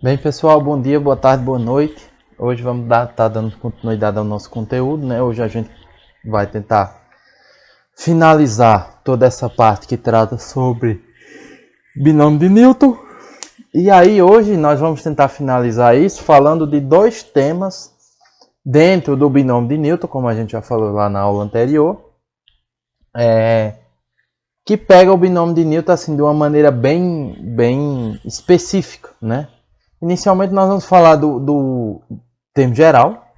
Bem, pessoal, bom dia, boa tarde, boa noite. Hoje vamos tá dando continuidade ao nosso conteúdo, né? Hoje a gente vai tentar finalizar toda essa parte que trata sobre binômio de Newton. E aí hoje nós vamos tentar finalizar isso falando de dois temas dentro do binômio de Newton, como a gente já falou lá na aula anterior, que pega o binômio de Newton assim de uma maneira bem específica, né? Inicialmente nós vamos falar do termo geral.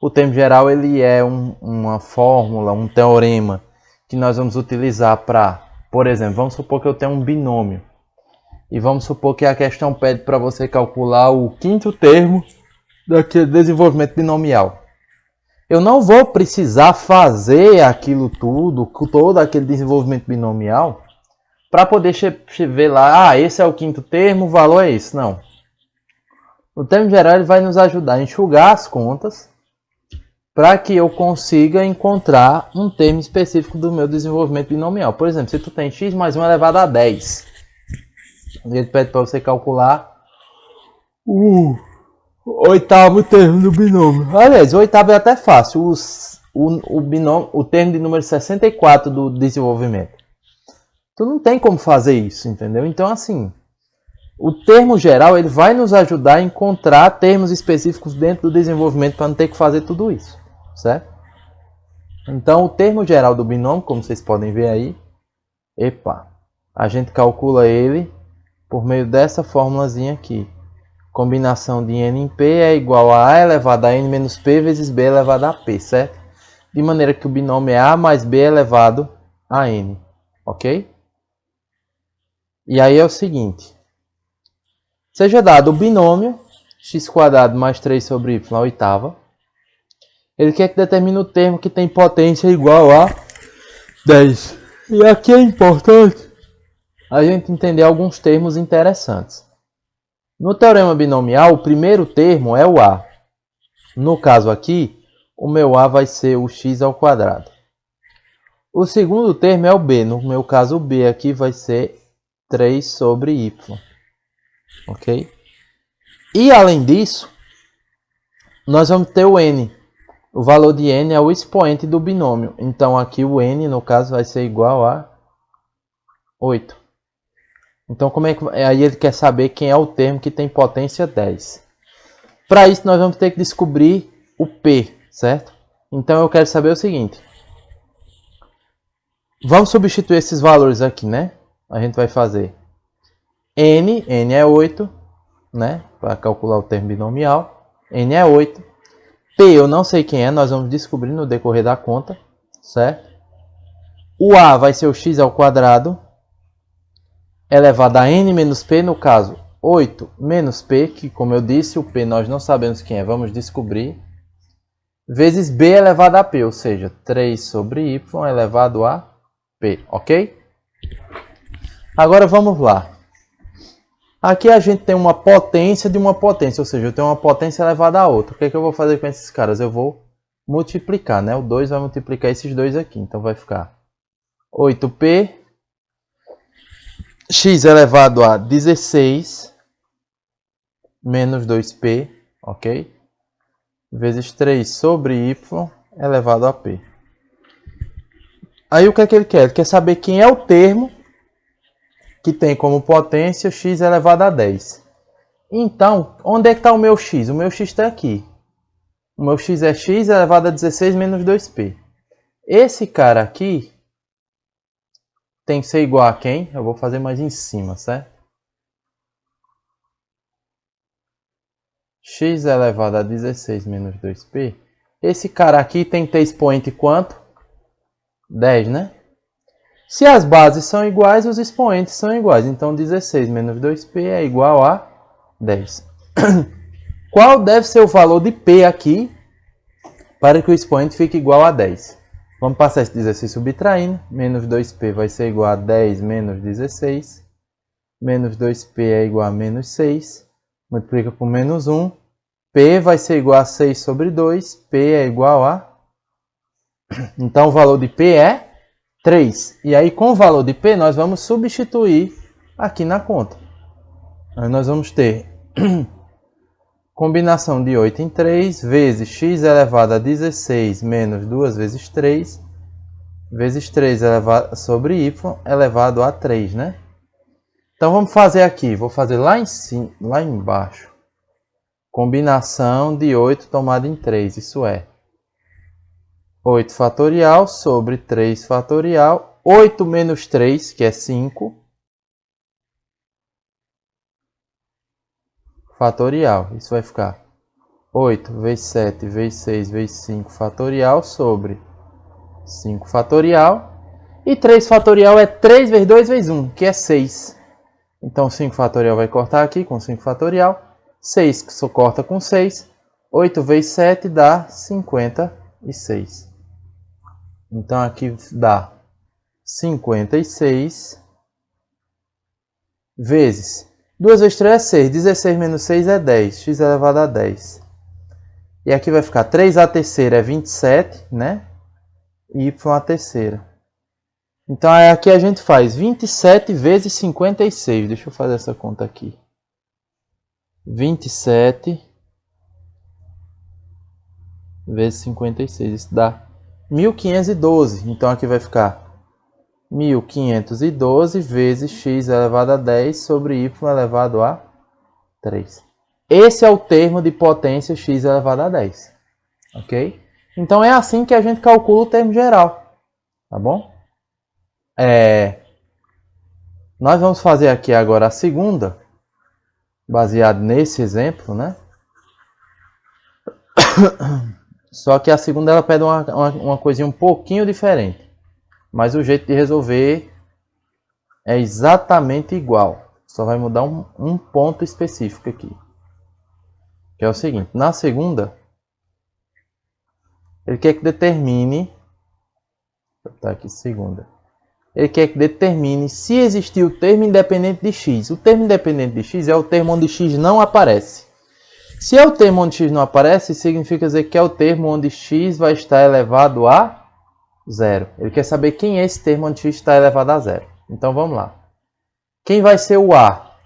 O termo geral ele é uma fórmula, um teorema que nós vamos utilizar para, por exemplo, vamos supor que eu tenho um binômio. E vamos supor que a questão pede para você calcular o quinto termo daquele desenvolvimento binomial. Eu não vou precisar fazer aquilo tudo, todo aquele desenvolvimento binomial, para poder ver lá, esse é o quinto termo, o valor é esse. Não. O termo geral ele vai nos ajudar a enxugar as contas para que eu consiga encontrar um termo específico do meu desenvolvimento binomial. Por exemplo, se tu tem x mais 1 elevado a 10, ele pede para você calcular o oitavo termo do binômio. Aliás, o oitavo é até fácil, o termo de número 64 do desenvolvimento. Tu não tem como fazer isso, entendeu? Então, assim, o termo geral ele vai nos ajudar a encontrar termos específicos dentro do desenvolvimento para não ter que fazer tudo isso, certo? Então, o termo geral do binômio, como vocês podem ver aí, a gente calcula ele por meio dessa formulazinha aqui. Combinação de n em p é igual a elevado a n menos p vezes b elevado a p, certo? De maneira que o binômio é a mais b elevado a n, ok? E aí é o seguinte. Seja dado o binômio x² mais 3 sobre y à oitava, ele quer que determine o termo que tem potência igual a 10. E aqui é importante a gente entender alguns termos interessantes. No teorema binomial, o primeiro termo é o a. No caso aqui, o meu a vai ser o x ao quadrado. O segundo termo é o b. No meu caso, o b aqui vai ser 3 sobre y. Ok? E além disso, nós vamos ter o n. O valor de n é o expoente do binômio. Então aqui o n, no caso, vai ser igual a 8. Então como é que aí ele quer saber quem é o termo que tem potência 10. Para isso nós vamos ter que descobrir o p, certo? Então eu quero saber o seguinte. Vamos substituir esses valores aqui, né? A gente vai fazer n é 8, né? Para calcular o termo binomial. N é 8. P eu não sei quem é, nós vamos descobrir no decorrer da conta, certo? O a vai ser o x ao quadrado elevado a n menos p, no caso 8 menos p, que como eu disse, o p nós não sabemos quem é, vamos descobrir, vezes b elevado a p, ou seja, 3 sobre y elevado a p, ok? Agora vamos lá. Aqui a gente tem uma potência de uma potência, ou seja, eu tenho uma potência elevada a outra. O que é que eu vou fazer com esses caras? Eu vou multiplicar, né? O 2 vai multiplicar esses dois aqui, então vai ficar 8p x elevado a 16 menos 2p, ok? Vezes 3 sobre y elevado a p. Aí o que é que ele quer? Ele quer saber quem é o termo que tem como potência x elevado a 10. Então, onde é que está o meu x? O meu x está aqui. O meu x é x elevado a 16 menos 2p. Esse cara aqui tem que ser igual a quem? Eu vou fazer mais em cima, certo? X elevado a 16 menos 2p. Esse cara aqui tem que ter expoente quanto? 10, né? Se as bases são iguais, os expoentes são iguais. Então, 16 menos 2p é igual a 10. Qual deve ser o valor de p aqui para que o expoente fique igual a 10? Vamos passar esse 16 subtraindo. Menos 2p vai ser igual a 10 menos 16. Menos 2p é igual a menos 6. Multiplica por menos 1. P vai ser igual a 6 sobre 2. P é igual a... Então, o valor de P é 3. E aí, com o valor de P, nós vamos substituir aqui na conta. Aí nós vamos ter Combinação de 8 em 3 vezes x elevado a 16 menos 2 vezes 3 vezes 3 elevado sobre y elevado a 3, né? Então vamos fazer aqui, vou fazer lá em cima, lá embaixo. Combinação de 8 tomada em 3, isso é 8 fatorial sobre 3 fatorial, 8 menos 3, que é 5, fatorial. Isso vai ficar 8 vezes 7 vezes 6 vezes 5 fatorial sobre 5 fatorial. E 3 fatorial é 3 vezes 2 vezes 1, que é 6. Então 5 fatorial vai cortar aqui com 5 fatorial. 6 que só corta com 6. 8 vezes 7 dá 56. Então aqui dá 56 vezes 2 vezes 3 é 6. 16 menos 6 é 10. X elevado a 10. E aqui vai ficar 3 a terceira é 27, né? E y a terceira. Então aqui a gente faz 27 vezes 56. Deixa eu fazer essa conta aqui. 27 vezes 56. Isso dá 1512. Então aqui vai ficar 1512 vezes x elevado a 10 sobre y elevado a 3. Esse é o termo de potência x elevado a 10. Ok? Então é assim que a gente calcula o termo geral. Tá bom? Nós vamos fazer aqui agora a segunda, baseado nesse exemplo, né? Só que a segunda ela pede uma coisinha um pouquinho diferente. Mas o jeito de resolver é exatamente igual. Só vai mudar um ponto específico aqui. Que é o seguinte. Na segunda, ele quer que determine... Vou botar aqui segunda. Ele quer que determine se existiu o termo independente de x. O termo independente de x é o termo onde x não aparece. Se é o termo onde x não aparece, significa dizer que é o termo onde x vai estar elevado a 0. Ele quer saber quem é esse termo onde x está elevado a 0. Então vamos lá. Quem vai ser o a?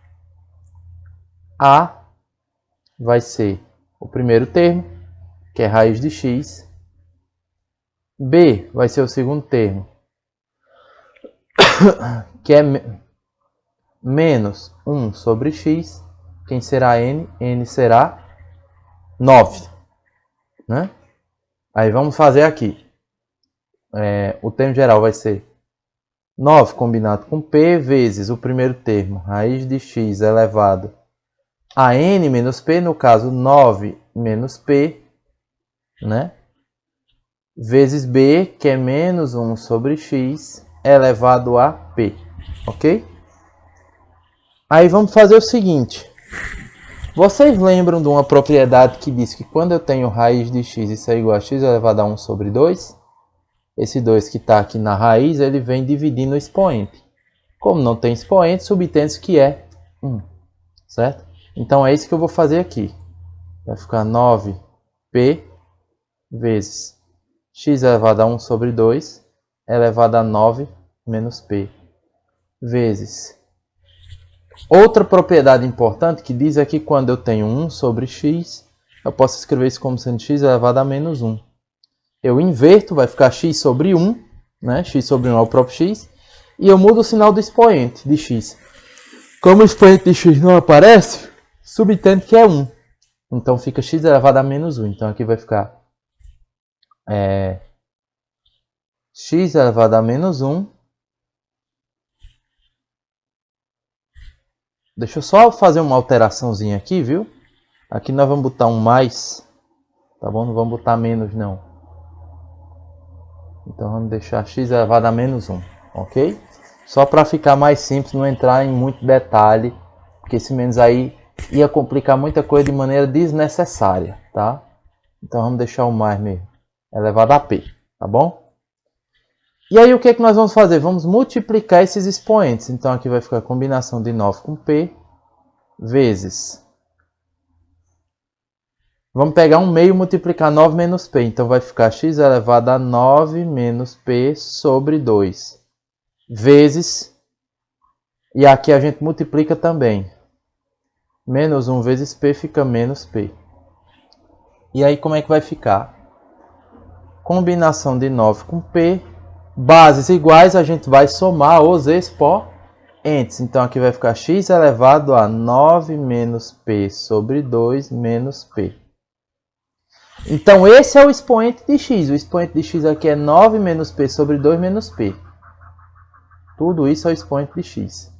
A vai ser o primeiro termo, que é raiz de x. B vai ser o segundo termo, que é menos 1 sobre x. Quem será n? N será 9. Né? Aí vamos fazer aqui. O termo geral vai ser 9 combinado com p vezes o primeiro termo, raiz de x elevado a n menos p, no caso 9 menos p, né? Vezes b, que é menos 1 sobre x elevado a p, ok? Aí vamos fazer o seguinte. Vocês lembram de uma propriedade que diz que quando eu tenho raiz de x, isso é igual a x elevado a 1 sobre 2? Esse 2 que está aqui na raiz, ele vem dividindo o expoente. Como não tem expoente, subtende-se que é 1. Certo? Então é isso que eu vou fazer aqui. Vai ficar 9p vezes x elevado a 1 sobre 2 elevado a 9 menos p vezes... Outra propriedade importante que diz é que quando eu tenho 1 sobre x, eu posso escrever isso como sendo x elevado a menos 1. Eu inverto, vai ficar x sobre 1, né? X sobre 1 é o próprio x, e eu mudo o sinal do expoente de x. Como o expoente de x não aparece, subtende que é 1. Então fica x elevado a menos 1. Então aqui vai ficar x elevado a menos 1. Deixa eu só fazer uma alteraçãozinha aqui, viu? Aqui nós vamos botar um mais, tá bom? Não vamos botar menos, não. Então vamos deixar x elevado a menos 1, ok? Só para ficar mais simples, não entrar em muito detalhe, porque esse menos aí ia complicar muita coisa de maneira desnecessária, tá? Então vamos deixar o mais mesmo, elevado a p, tá bom? E aí o que é que nós vamos fazer? Vamos multiplicar esses expoentes. Então aqui vai ficar a combinação de 9 com p vezes... Vamos pegar um meio e multiplicar 9 menos p. Então vai ficar x elevado a 9 menos p sobre 2. Vezes... E aqui a gente multiplica também. Menos 1 vezes P fica menos P. E aí como é que vai ficar? Combinação de 9 com P. Bases iguais, a gente vai somar os expoentes. Então aqui vai ficar x elevado a 9 menos P sobre 2 menos P. Então esse é o expoente de x. O expoente de x aqui é 9 menos P sobre 2 menos P. Tudo isso é o expoente de x.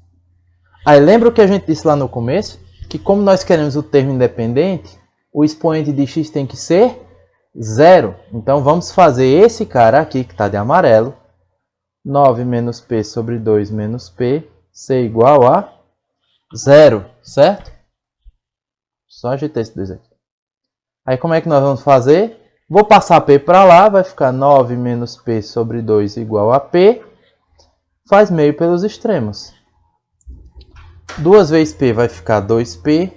Aí lembra o que a gente disse lá no começo? Que como nós queremos o termo independente, o expoente de x tem que ser 0. Então vamos fazer esse cara aqui, que está de amarelo. 9 menos P sobre 2 menos P ser igual a 0, certo? Só ajeitar esse 2 aqui. Aí como é que nós vamos fazer? Vou passar P para lá, vai ficar 9 menos P sobre 2 igual a P. Faz meio pelos extremos. 2 vezes P vai ficar 2P.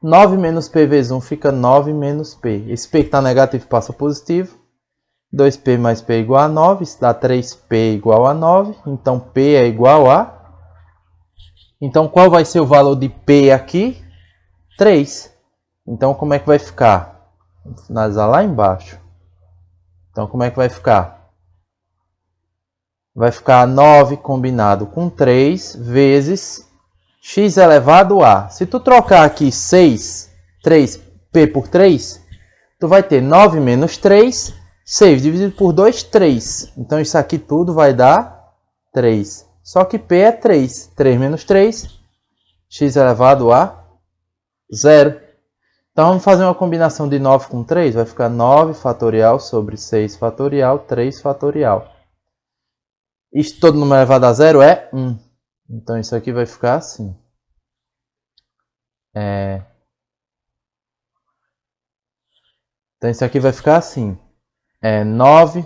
9 menos P vezes 1 fica 9 menos P. Esse P que está negativo passa positivo. 2P mais P igual a 9. Isso dá 3P igual a 9. Então P é igual a... Então qual vai ser o valor de P aqui? 3. Então como é que vai ficar? Vamos finalizar lá embaixo. Então como é que vai ficar? Vai ficar 9 combinado com 3 vezes x elevado a. Se tu trocar aqui 3P por 3, tu vai ter 9 menos 3, 6 dividido por 2, 3. Então isso aqui tudo vai dar 3. Só que P é 3. 3 menos 3, x elevado a 0. Então vamos fazer uma combinação de 9 com 3. Vai ficar 9 fatorial sobre 6 fatorial, 3 fatorial. Isto todo número elevado a 0 é 1. Então isso aqui vai ficar assim. Então isso aqui vai ficar assim. 9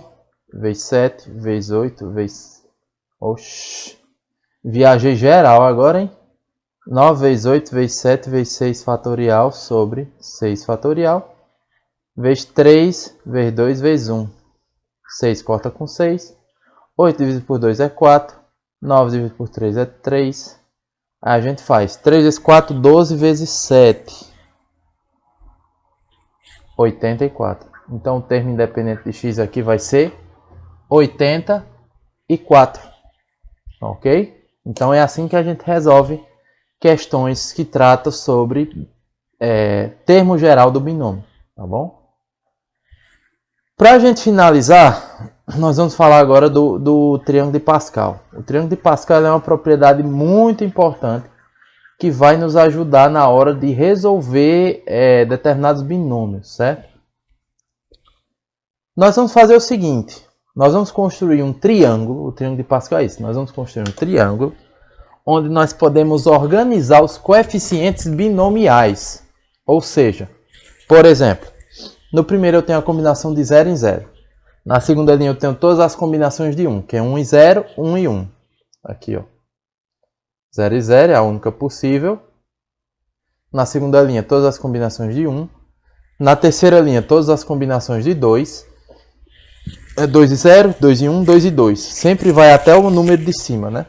vezes 7 vezes 8 vezes... Oxi. Viajei geral agora, hein? 9 vezes 8 vezes 7 vezes 6 fatorial sobre 6 fatorial. Vezes 3 vezes 2 vezes 1. 6 corta com 6. 8 dividido por 2 é 4. 9 dividido por 3 é 3. Aí a gente faz 3 vezes 4, 12 vezes 7. 84. Então o termo independente de x aqui vai ser 84. Ok? Então é assim que a gente resolve questões que tratam sobre termo geral do binômio. Tá bom? Para a gente finalizar, nós vamos falar agora do triângulo de Pascal. O triângulo de Pascal é uma propriedade muito importante que vai nos ajudar na hora de resolver determinados binômios, certo? Nós vamos fazer o seguinte, nós vamos construir um triângulo, o triângulo de Pascal é isso, nós vamos construir um triângulo onde nós podemos organizar os coeficientes binomiais. Ou seja, por exemplo, no primeiro eu tenho a combinação de 0 em 0. Na segunda linha eu tenho todas as combinações de 1, que é 1 e 0, 1 e 1. Aqui, ó. 0 e 0 é a única possível. Na segunda linha, todas as combinações de 1. Na terceira linha, todas as combinações de 2. É 2 e 0, 2 e 1, 2 e 2. Sempre vai até o número de cima, né?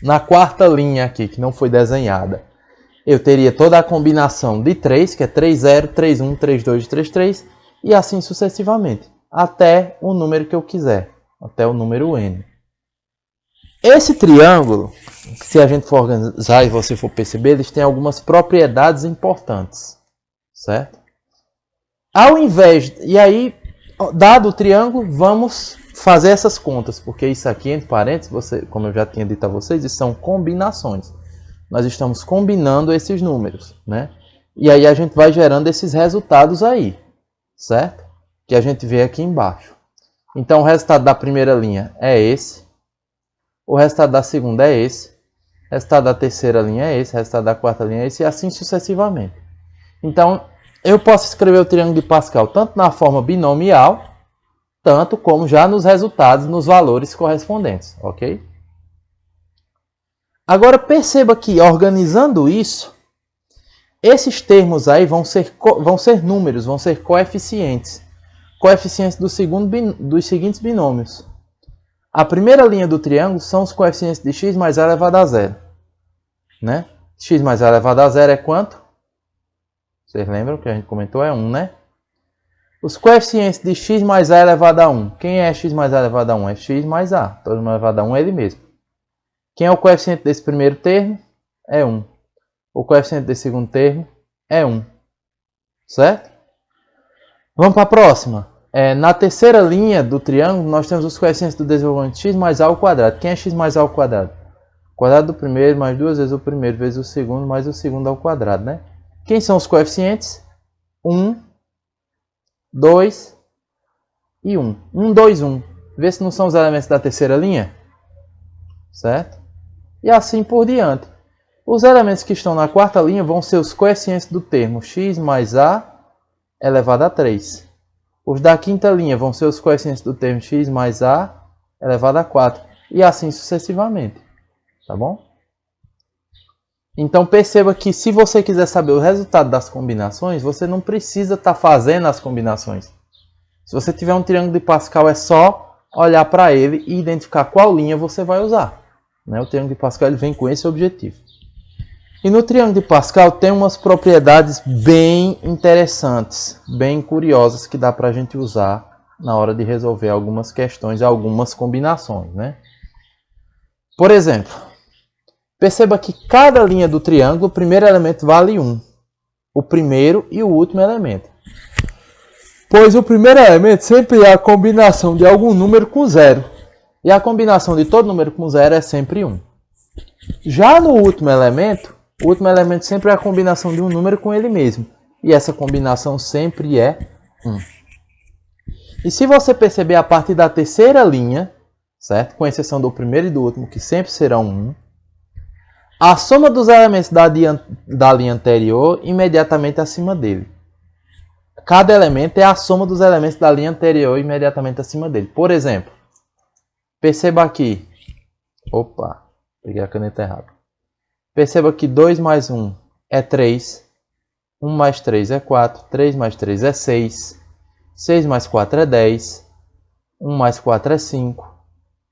Na quarta linha aqui, que não foi desenhada, eu teria toda a combinação de 3, que é 3, 0, 3, 1, 3, 2, 3, 3, e assim sucessivamente, até o número que eu quiser, até o número n. Esse triângulo, se a gente for organizar e você for perceber, eles têm algumas propriedades importantes, certo? Ao invés, e aí, dado o triângulo, vamos fazer essas contas, porque isso aqui, entre parênteses, como eu já tinha dito a vocês, isso são combinações. Nós estamos combinando esses números, né? E aí a gente vai gerando esses resultados aí, certo? Que a gente vê aqui embaixo. Então o resultado da primeira linha é esse. O resultado da segunda é esse. O resultado da terceira linha é esse. O resultado da quarta linha é esse. E assim sucessivamente. Então eu posso escrever o triângulo de Pascal tanto na forma binomial, tanto como já nos resultados, nos valores correspondentes, ok? Agora perceba que, organizando isso, esses termos aí vão ser números, vão ser coeficientes. Coeficientes dos seguintes binômios. A primeira linha do triângulo são os coeficientes de x mais a elevado a 0. Né? x mais a elevado a zero é quanto? Vocês lembram que a gente comentou? É 1, né? Os coeficientes de x mais a elevado a 1. Quem é x mais a elevado a 1? É x mais a. Todo mundo elevado a 1 é ele mesmo. Quem é o coeficiente desse primeiro termo? É 1. O coeficiente desse segundo termo é 1. Certo? Vamos para a próxima. Na terceira linha do triângulo, nós temos os coeficientes do desenvolvimento x mais a ao quadrado. Quem é x mais a ao quadrado? O quadrado do primeiro mais duas vezes o primeiro vezes o segundo mais o segundo ao quadrado, né? Quem são os coeficientes? 1, 2 e 1. 1, 2, 1. Vê se não são os elementos da terceira linha. Certo? E assim por diante. Os elementos que estão na quarta linha vão ser os coeficientes do termo x mais a elevado a 3. Os da quinta linha vão ser os coeficientes do termo x mais a elevado a 4. E assim sucessivamente. Tá bom? Então perceba que se você quiser saber o resultado das combinações, você não precisa estar fazendo as combinações. Se você tiver um triângulo de Pascal, é só olhar para ele e identificar qual linha você vai usar. O triângulo de Pascal ele vem com esse objetivo. E no triângulo de Pascal tem umas propriedades bem interessantes, bem curiosas, que dá para a gente usar na hora de resolver algumas questões, algumas combinações, né? Por exemplo, perceba que cada linha do triângulo, o primeiro elemento vale 1. O primeiro e o último elemento. Pois o primeiro elemento sempre é a combinação de algum número com 0. E a combinação de todo número com 0 é sempre 1. Já no último elemento, o último elemento sempre é a combinação de um número com ele mesmo. E essa combinação sempre é 1. E se você perceber a partir da terceira linha, certo? Com exceção do primeiro e do último, que sempre serão 1, a soma dos elementos da linha anterior imediatamente acima dele. Cada elemento é a soma dos elementos da linha anterior imediatamente acima dele. Por exemplo, perceba aqui. Opa, peguei a caneta errada. Perceba que 2 mais 1 é 3. 1 mais 3 é 4. 3 mais 3 é 6. 6 mais 4 é 10. 1 mais 4 é 5.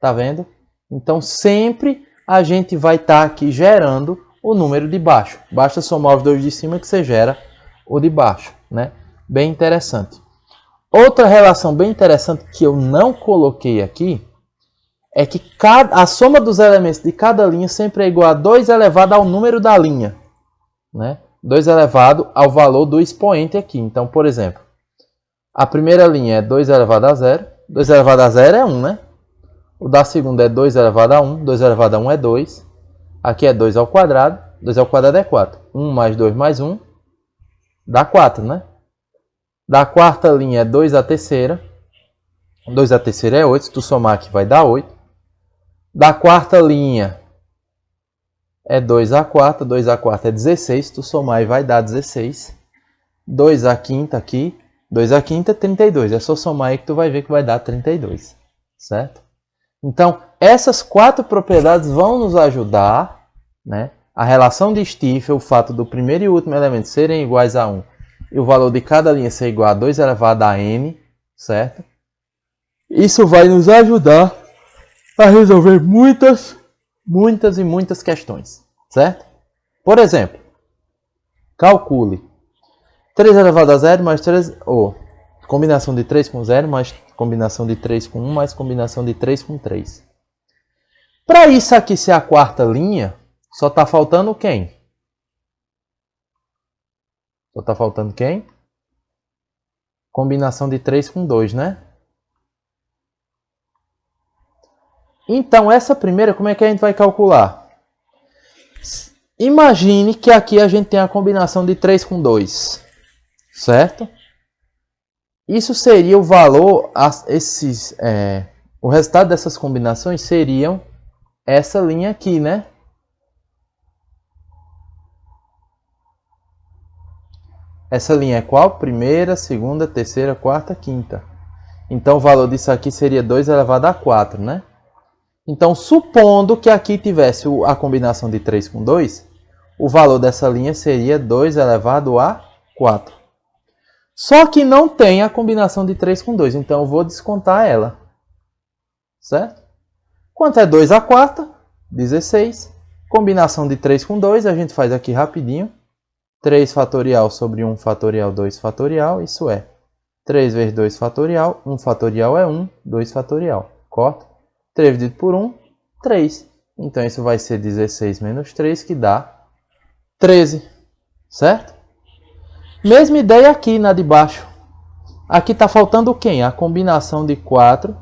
Tá vendo? Então sempre a gente vai estar aqui gerando o número de baixo. Basta somar os dois de cima que você gera o de baixo, né? Bem interessante. Outra relação bem interessante que eu não coloquei aqui é que a soma dos elementos de cada linha sempre é igual a 2 elevado ao número da linha, né? 2 elevado ao valor do expoente aqui. Então, por exemplo, a primeira linha é 2 elevado a 0. 2 elevado a 0 é 1, né? O da segunda é 2 elevado a 1. 2 elevado a 1 é 2. Aqui é 2 ao quadrado. 2 ao quadrado é 4. 1 mais 2 mais 1 dá 4, né? Da quarta linha é 2 à terceira. 2 à terceira é 8. Se tu somar aqui vai dar 8. Da quarta linha é 2 à quarta. 2 à quarta é 16. Se tu somar aí vai dar 16. 2 à quinta aqui. 2 à quinta é 32. É só somar aí que tu vai ver que vai dar 32. Certo? Então, essas 4 propriedades vão nos ajudar, né? A relação de Stiefel, o fato do primeiro e último elemento serem iguais a 1 e o valor de cada linha ser igual a 2 elevado a n, certo? Isso vai nos ajudar a resolver muitas questões, certo? Por exemplo, calcule 3 elevado a 0 mais 3, combinação de 3 com 0 mais combinação de 3 com 1 mais combinação de 3 com 3. Para isso aqui ser a quarta linha, só está faltando quem? Só está faltando quem? Combinação de 3 com 2, né? Então, essa primeira, como é que a gente vai calcular? Imagine que aqui a gente tem a combinação de 3 com 2, certo? Isso seria o valor, o resultado dessas combinações seriam essa linha aqui, né? Essa linha é qual? Primeira, segunda, terceira, quarta, quinta. Então o valor disso aqui seria 2 elevado a 4, né? Então, supondo que aqui tivesse a combinação de 3 com 2, o valor dessa linha seria 2 elevado a 4. Só que não tem a combinação de 3 com 2, então eu vou descontar ela. Certo? Quanto é 2 à quarta? 16. Combinação de 3 com 2, a gente faz aqui rapidinho. 3 fatorial sobre 1 fatorial, 2 fatorial, isso é 3 vezes 2 fatorial, 1 fatorial é 1, 2 fatorial, corta? 3 dividido por 1, 3. Então isso vai ser 16 menos 3, que dá 13, certo? Mesma ideia aqui na de baixo. Aqui está faltando quem? A combinação de 4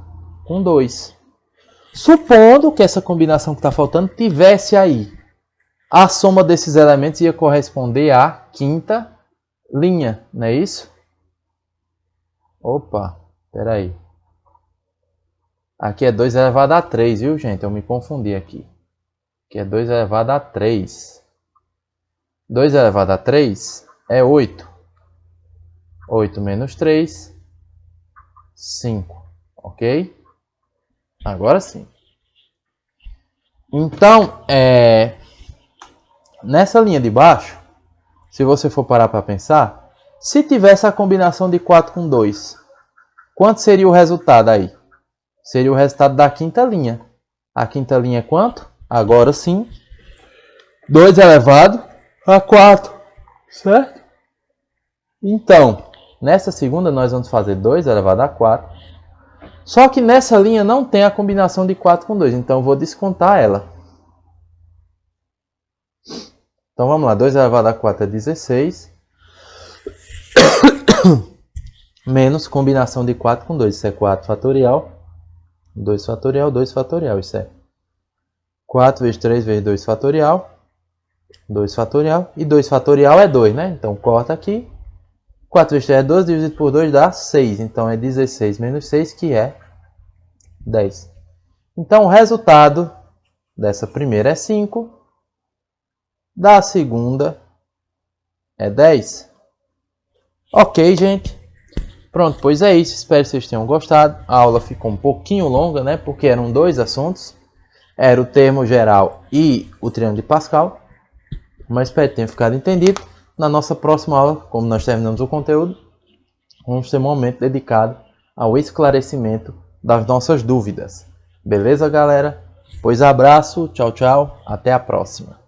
com 2. Supondo que essa combinação que está faltando tivesse aí, a soma desses elementos ia corresponder à quinta linha, não é isso? Opa, espera aí. Aqui é 2 elevado a 3, viu, gente? Eu me confundi aqui. Aqui é 2 elevado a 3. 2 elevado a 3 é 8. 8 menos 3, 5. Ok? Agora sim. Então, nessa linha de baixo, se você for parar para pensar, se tivesse a combinação de 4 com 2, quanto seria o resultado aí? Seria o resultado da quinta linha. A quinta linha é quanto? Agora sim, 2 elevado a 4, certo? Então, nessa segunda nós vamos fazer 2 elevado a 4. Só que nessa linha não tem a combinação de 4 com 2, então eu vou descontar ela. Então vamos lá, 2 elevado a 4 é 16. Menos combinação de 4 com 2, isso é 4 fatorial. 2 fatorial, 2 fatorial, isso é 4 vezes 3 vezes 2 fatorial. 2 fatorial, e 2 fatorial é 2, né? Então corta aqui. 4 vezes 3 é 12, dividido por 2 dá 6. Então é 16 menos 6, que é 10. Então o resultado dessa primeira é 5. Da segunda é 10. Ok, gente. Pronto, pois é isso. Espero que vocês tenham gostado. A aula ficou um pouquinho longa, né? Porque eram 2 assuntos. Era o termo geral e o triângulo de Pascal. Mas espero que tenha ficado entendido. Na nossa próxima aula, como nós terminamos o conteúdo, vamos ter um momento dedicado ao esclarecimento das nossas dúvidas. Beleza, galera? Pois abraço, tchau, tchau, até a próxima.